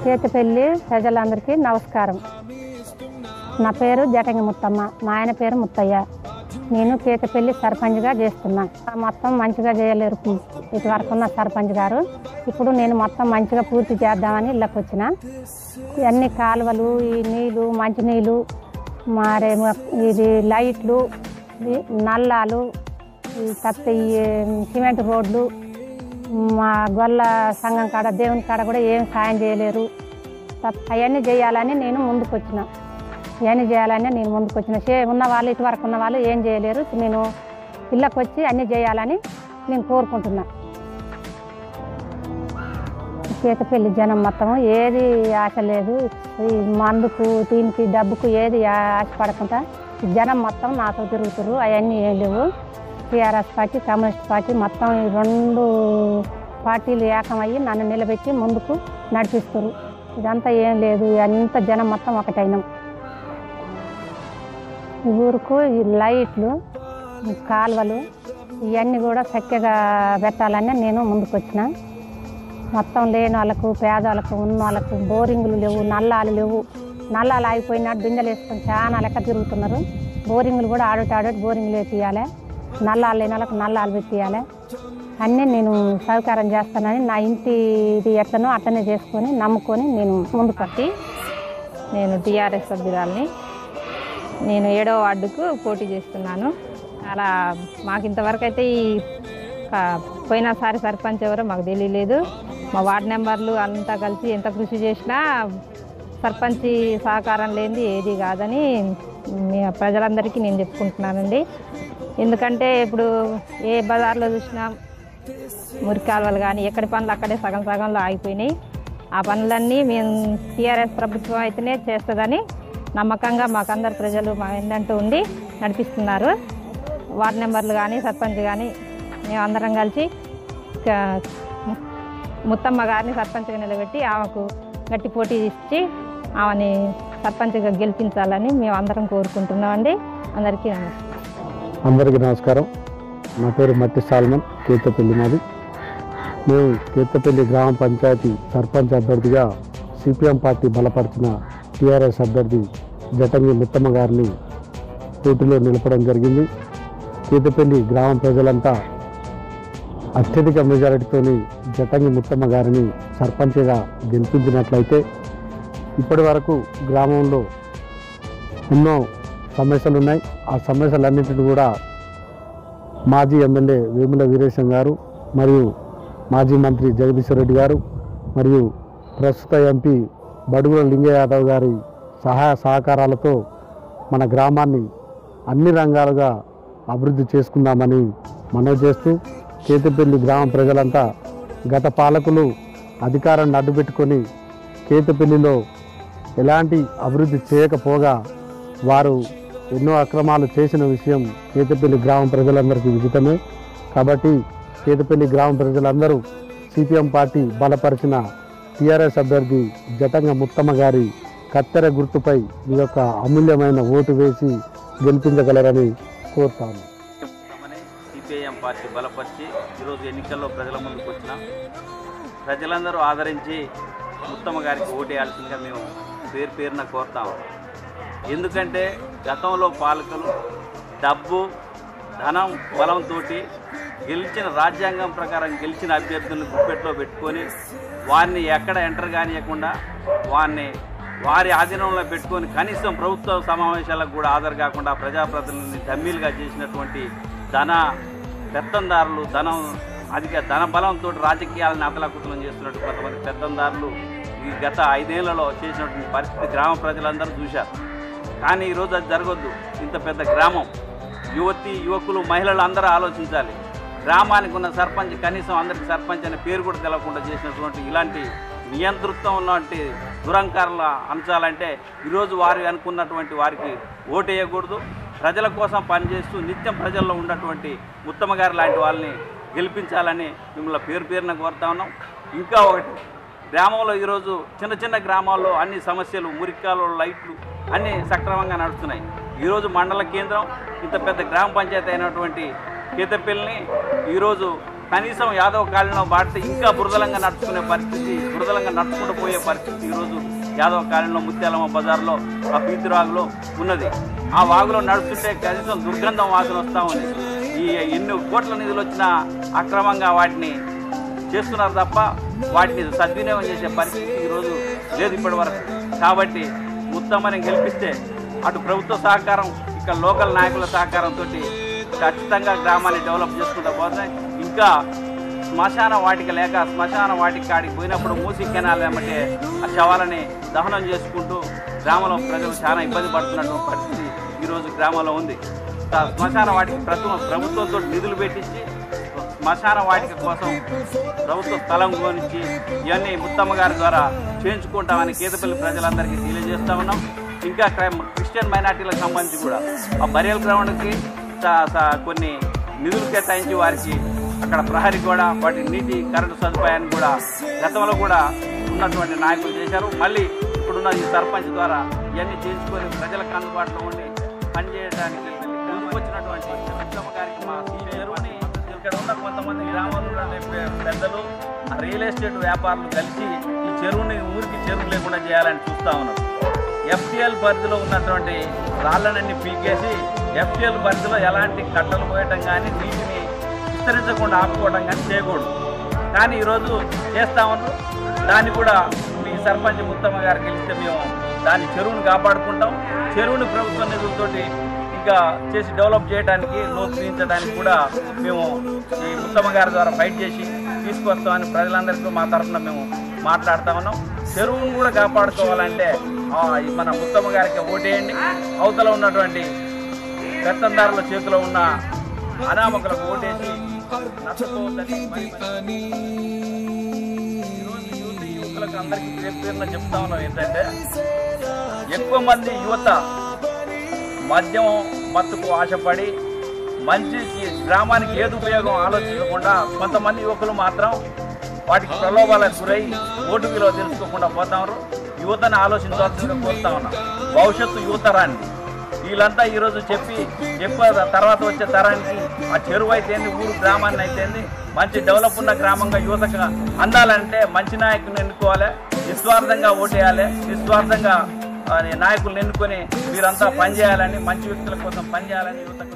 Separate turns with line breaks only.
కేతపల్లి ప్రజలందరికీ నమస్కారం. నా పేరు జటంగి ముత్తమ్మ, మా ఆయన పేరు ముత్తయ్య. నేను కేతపల్లి సర్పంచ్గా చేస్తున్నా. మొత్తం మంచిగా చేయలేరు ఇటువరకు ఉన్న సర్పంచ్ గారు. ఇప్పుడు నేను మొత్తం మంచిగా పూర్తి చేద్దామని ఇళ్ళకి వచ్చిన. అన్ని కాలువలు, ఈ నీళ్ళు, మంచినీళ్ళు, మరి ఇది లైట్లు, నల్లాలు, తప్ప ఈ సిమెంట్ రోడ్లు, మా గొల్ల సంఘం కాడ దేవుని కాడ కూడా ఏం సాయం చేయలేరు. అవన్నీ చేయాలని నేను ముందుకు వచ్చిన. ఉన్న వాళ్ళు ఇటువరకు ఉన్న వాళ్ళు ఏం చేయలేరు. నేను ఇళ్ళకి వచ్చి అన్నీ చేయాలని నేను కోరుకుంటున్నా. కేతపల్లి జనం మొత్తం ఏది ఆశ లేదు. ఈ మందుకు, దీనికి, డబ్బుకు ఏది ఆశపడకుండా జనం మొత్తం నాతో తిరుగుతురు. అవన్నీ ఏం లేవు. టీఆర్ఎస్ పార్టీ, కమ్యూనిస్ట్ పార్టీ మొత్తం ఈ రెండు పార్టీలు ఏకమయ్యి నన్ను నిలబెట్టి ముందుకు నడిపిస్తారు. ఇదంతా ఏం లేదు. అంత జనం మొత్తం ఒకటైనాం. ఊరుకు ఈ లైట్లు, కాలువలు ఇవన్నీ కూడా చక్కగా పెట్టాలని నేను ముందుకు వచ్చిన. మొత్తం లేని వాళ్ళకు, పేదవాళ్ళకు, ఉన్న వాళ్ళకు బోరింగులు లేవు, నల్లాలు లేవు. నల్లాలు ఆగిపోయినట్టు బిందెలు వేసుకొని చాలా లెక్క తిరుగుతున్నారు. బోరింగులు కూడా ఆడోటి బోరింగులు వేపియాలి. నల్లాలు లేని వాళ్ళకు నల్లాలు పెట్టియాలి. అన్నీ నేను సహకారం చేస్తానని నా ఇంటి ఇది ఎట్లనో అట్లనే చేసుకొని నమ్ముకొని నేను ముందుకు వచ్చి
నేను టీఆర్ఎస్ సభ్యురాలని. నేను 7వ వార్డుకు పోటీ చేస్తున్నాను. అలా మాకు ఇంతవరకు అయితే ఈ పోయినసారి సర్పంచ్ ఎవరో మాకు తెలియలేదు. మా వార్డు మెంబర్లు అంతా కలిసి ఎంత కృషి చేసినా సర్పంచ్ సహకారం లేనిది ఏది కాదని ప్రజలందరికీ నేను చెప్పుకుంటున్నానండి. ఎందుకంటే ఇప్పుడు ఏ బజార్లో చూసినా మురికాలువలు కానీ ఎక్కడి పనులు అక్కడే సగం సగంలో ఆగిపోయినాయి. ఆ పనులన్నీ మేము టీఆర్ఎస్ ప్రభుత్వం అయితేనే చేస్తుందని నమ్మకంగా మాకందరు ప్రజలు మా ఏంటంటూ ఉండి నడిపిస్తున్నారు. వార్డు మెంబర్లు కానీ సర్పంచ్ కానీ మేమందరం కలిసి ముత్తమ్మ గారిని సర్పంచ్గా నిలబెట్టి ఆమెకు గట్టి పోటీ ఇచ్చి ఆమెని సర్పంచ్గా గెలిపించాలని మేము అందరం కోరుకుంటున్నామండి.
అందరికీ నమస్కారం. నా పేరు మట్టి సాల్మన్, కేతపల్లి మాది. మేము కేతపల్లి గ్రామ పంచాయతీ సర్పంచ్ అభ్యర్థిగా సిపిఎం పార్టీ బలపరిచిన టీఆర్ఎస్ అభ్యర్థి జటంగి ముత్తమ్మ గారిని పోటీలో నిలపడం జరిగింది. కేతపల్లి గ్రామ ప్రజలంతా అత్యధిక మెజారిటీతో జటంగి ముత్తమ్మ గారిని సర్పంచ్గా గెలిపించినట్లయితే ఇప్పటి వరకు గ్రామంలో ఎన్నో సమస్యలు ఉన్నాయి. ఆ సమస్యలన్నింటినీ కూడా మాజీ ఎమ్మెల్యే వేముల వీరేశం గారు మరియు మాజీ మంత్రి జగదీశ్వర్ రెడ్డి గారు మరియు ప్రస్తుత ఎంపీ బడుగుల లింగయ్య యాదవ్ గారి సహాయ సహకారాలతో మన గ్రామాన్ని అన్ని రంగాలుగా అభివృద్ధి చేసుకుందామని మనవి చేస్తూ కేతపల్లి గ్రామ ప్రజలంతా గత పాలకులు అధికారాన్ని అడ్డుపెట్టుకొని కేతపల్లిలో ఎలాంటి అభివృద్ధి చేయకపోగా వారు ఎన్నో అక్రమాలు చేసిన విషయం కేతపల్లి గ్రామ ప్రజలందరికీ విదితమే. కాబట్టి కేతపల్లి గ్రామ ప్రజలందరూ సిపిఎం పార్టీ బలపరిచిన టీఆర్ఎస్ అభ్యర్థి జటంగ ముత్తమ్మ గారి కత్తెర గుర్తుపై మీ యొక్క అమూల్యమైన ఓటు వేసి గెలిపించగలరని కోరుతాను.
సిపిఐఎం పార్టీ బలపరిచి ఈరోజు ఎన్నికల్లో ప్రజల ముందుకు వచ్చిన ప్రజలందరూ ఆదరించి ముత్తమ్మ గారికి ఓటేయాల్సిందిగా మేము పేరున కోరుతాము. ఎందుకంటే గతంలో పాలకులు డబ్బు, ధనం, బలంతో గెలిచిన రాజ్యాంగం ప్రకారం గెలిచిన అభ్యర్థులను గుప్పెట్లో పెట్టుకొని వారిని ఎక్కడ ఎంటర్ కానియకుండా వారి ఆధీనంలో పెట్టుకొని కనీసం ప్రభుత్వ సమావేశాలకు కూడా హాజరు కాకుండా ప్రజాప్రతినిధులని దమ్మీలుగా చేసినటువంటి పెత్తందారులు, అధిక ధన బలంతో రాజకీయాలను అతలాకుతలం చేస్తున్నట్టు కొంతమంది పెత్తందారులు ఈ గత 5 ఏళ్లలో చేసినటువంటి పరిస్థితి గ్రామ ప్రజలందరూ చూశారు. కానీ ఈరోజు అది జరగొద్దు. ఇంత పెద్ద గ్రామం, యువకులు, మహిళలు అందరూ ఆలోచించాలి. గ్రామానికి ఉన్న సర్పంచ్ కనీసం అందరికి సర్పంచ్ అనే పేరు కూడా తెలవకుండా చేసినటువంటి ఇలాంటి నియంతృత్వం ఉన్నటువంటి దురంకారుల అంశాలంటే ఈరోజు వారు అనుకున్నటువంటి వారికి ఓటేయకూడదు. ప్రజల కోసం పనిచేస్తూ నిత్యం ప్రజల్లో ఉన్నటువంటి ఉత్తమ గారు లాంటి వాళ్ళని గెలిపించాలని మిమ్మల్ని పేరు పేరున కోరుతా ఉన్నాం. ఇంకా ఒకటి, గ్రామంలో ఈరోజు చిన్న చిన్న గ్రామాల్లో అన్ని సమస్యలు, మురికాలు, లైట్లు అన్నీ సక్రమంగా నడుస్తున్నాయి. ఈరోజు మండల కేంద్రం ఇంత పెద్ద గ్రామ పంచాయతీ అయినటువంటి కేతపల్లిని ఈరోజు కనీసం యాదవ్ కాలనీలో బాటితే ఇంకా బురదలంగా నడుచుకునే పరిస్థితి, బురదలంగా నడుచుకుంటూ పోయే పరిస్థితి ఈరోజు యాదవ్ కాలనీలో ముత్యాలమ్మ బజార్లో ఆ పీతిరాగులో ఉన్నది. ఆ వాగులో నడుస్తుంటే కనీసం దుర్గంధం వాసన వస్తూ ఉంది. ఈ ఎన్ని కోట్ల నిధులు వచ్చినా అక్రమంగా వాటిని చేస్తున్నారు తప్ప వాటిని సద్వినియోగం చేసే పరిస్థితి ఈరోజు లేదు ఇప్పటి వరకు. కాబట్టి ఉత్తమని గెలిపిస్తే అటు ప్రభుత్వ సహకారం, ఇక్కడ లోకల్ నాయకుల సహకారంతో ఖచ్చితంగా గ్రామాన్ని డెవలప్ చేసుకుంటూ పోతున్నాయి. ఇంకా శ్మశాన వాటిక లేక శ్మశాన వాటిక కాడికి పోయినప్పుడు మూసి కెనాల్ ఏమంటే ఆ శవాలని దహనం చేసుకుంటూ గ్రామంలో ప్రజలు చాలా ఇబ్బంది పడుతున్నటువంటి పరిస్థితి ఈరోజు గ్రామంలో ఉంది. శ్మశాన వాటికి ప్రభుత్వంతో నిధులు పెట్టించి శ్మశాన వాటిక కోసం ప్రభుత్వ స్థలం కొనిచ్చి ఇవన్నీ ముత్తమ్మ గారి ద్వారా చేయించుకుంటామని కేతపల్లి ప్రజలందరికీ తెలియజేస్తా ఉన్నాం. ఇంకా క్రిస్టియన్ మైనార్టీలకు సంబంధించి కూడా ఆ బరియల్ గ్రౌండ్కి కొన్ని నిధులు కేటాయించి వారికి అక్కడ ప్రహరీ కూడా, వాటి నీటి కరెంటు సదుపాయాన్ని కూడా గతంలో కూడా ఉన్నటువంటి నాయకులు చేశారు. మళ్ళీ ఇప్పుడున్న ఈ సర్పంచ్ ద్వారా ఇవన్నీ చేయించుకొని ప్రజలకు అందుబాటులో ఉండి పనిచేయడానికి వచ్చినటువంటి ముత్తమ్మ గారికి మా చెరువుని ఇక్కడ ఉన్న కొంతమంది గ్రామంలో పెద్దలు, రియల్ ఎస్టేట్ వ్యాపారులు కలిసి ఈ చెరువుని ఊరికి చెరువు లేకుండా చేయాలని చూస్తూ ఉన్నారు. ఎఫ్టీఎల్ పరిధిలో ఉన్నటువంటి రాళ్ళనన్నీ పీకేసి ఎఫ్టీఎల్ పరిధిలో ఎలాంటి కట్టలు పోయటం కానీ నీటిని విస్తరించకుండా ఆపుకోవడం కానీ చేయకూడదు. కానీ ఈరోజు చేస్తా ఉన్నారు. దాన్ని కూడా మీ సర్పంచ్ ముత్తమ్మ గారు గెలిస్తే మేము దాని చెరువును కాపాడుకుంటాం. చెరువుని ప్రభుత్వ నిధులతోటి ఇంకా చేసి డెవలప్ చేయడానికి, లోతుదించడానికి కూడా మేము ఈ ముత్తమ్మ గారి ద్వారా ఫైట్ చేసి తీసుకొస్తామని ప్రజలందరికీ మా తరఫున మేము మాట్లాడుతూ ఉన్నాం. చెరువును కూడా కాపాడుకోవాలంటే మన ముత్తమ్మ గారికి ఓటేయండి. అవతల ఉన్నటువంటి పెత్తందారుల చేతిలో ఉన్న అనామకులకు ఓటేసి నష్టపోవద్దని యువకులకు అందరికీ పేరున చెప్తా ఉన్నాం. ఏంటంటే ఎక్కువ మంది యువత మద్యం మత్తుకు ఆశపడి మంచి గ్రామానికి ఏది ఉపయోగం ఆలోచించకుండా కొంతమంది యువకులు మాత్రం వాటికి ప్రలోభాలకు గురై ఓటు విలువ తెలుసుకోకుండా పోతారు. యువతను ఆలోచించాల్సిందిగా కోరుతా ఉన్నాం. భవిష్యత్తు యువతరాన్ని వీళ్ళంతా ఈరోజు చెప్పి తర్వాత వచ్చే తరానికి ఆ చెరువు అయితేంది, ఊరు గ్రామాన్ని అయితేంది మంచి డెవలప్ ఉన్న గ్రామంగా యువతకు అందాలంటే మంచి నాయకులను ఎన్నుకోవాలి, నిస్వార్థంగా ఓటేయాలి, నిస్వార్థంగా నాయకులను ఎన్నుకొని వీరంతా పనిచేయాలని, మంచి వ్యక్తుల కోసం పనిచేయాలని యువతకు